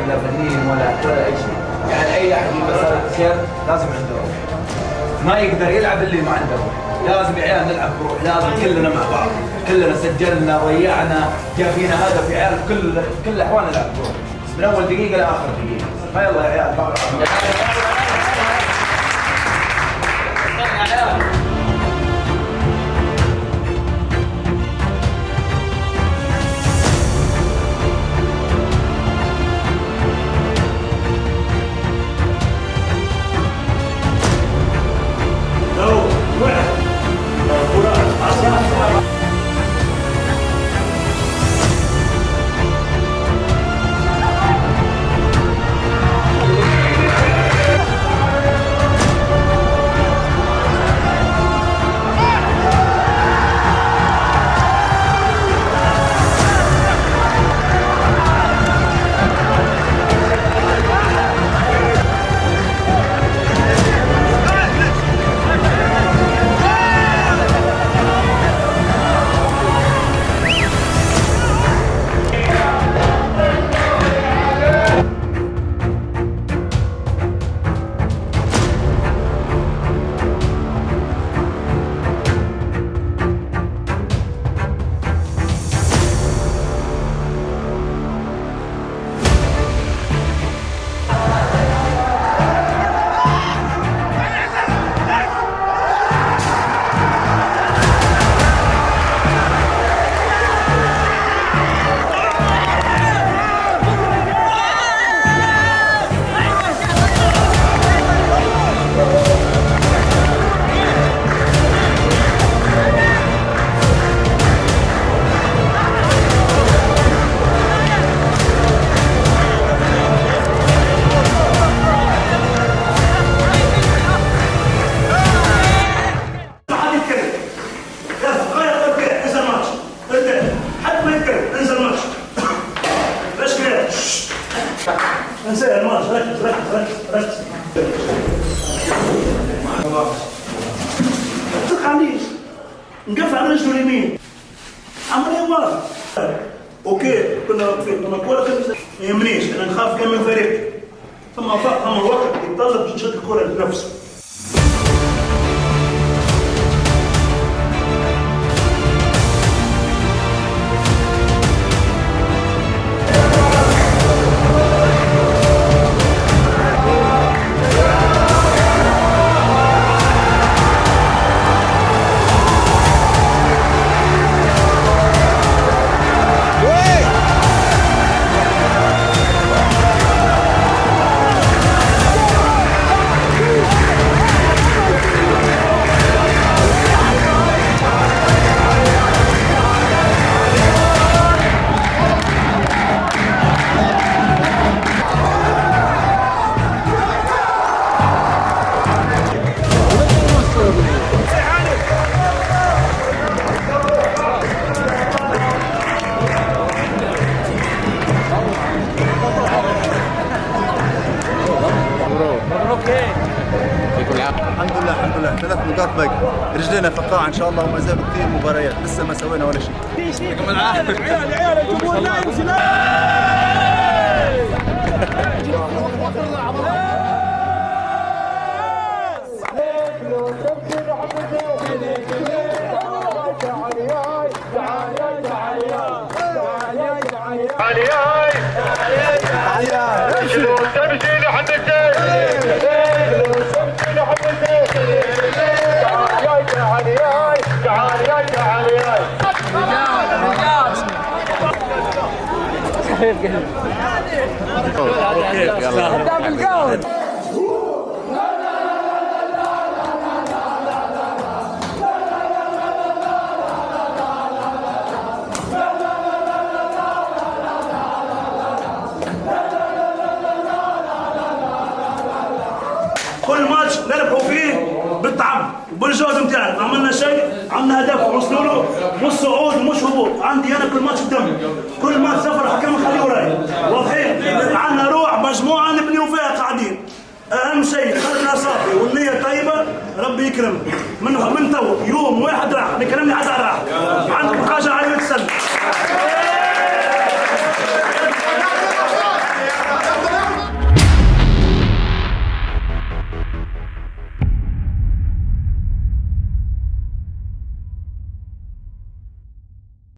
لا فنيين ولا اي شيء. يعني اي احد يبغى صار سير لازم عنده روح، ما يقدر يلعب اللي ما عنده روح. لازم يا عيال نلعب بروح، لازم كلنا مع بعض، كلنا سجلنا ضيعنا جاء فينا هدف يا عيال، كل الاحوال نلعب بروح من اول دقيقه لاخر دقيقه. فيلا يا عيال انسى الماتش، ركز ركز ركز تخليش نقف على رجله اليمين عمليه واضحه. اوكي كنا واقفين كنا كوره ما يهمنيش انا نخاف كم من فريق ثم الوقت يتطلب تشد الكره لنفسه. الحمد لله الحمد لله 3 نقاط باقي، رجلينا في القاع ان شاء الله وما زال كثير مباريات لسه ما سوينا ولا شيء. يعطيكم العافيه عيال الجمهور لا ينزل. كل ماتش نلعبوا فيه بالتعب وبالجهد نتاعنا، عملنا شيء، عندنا هدف وصلوا له، مش صعود مش هبوط، عندي انا كل ماتش دم، كل ماتش سفر حكم نخليه وراي، واضحين، عندنا روح مجموعه نبنيوا فيها قاعدين. اهم شيء قلبنا صافي والنيه طيبه، ربي يكرم من تو يوم واحد راح نكلمني حتى راح، عندكم حاجه على تسلم.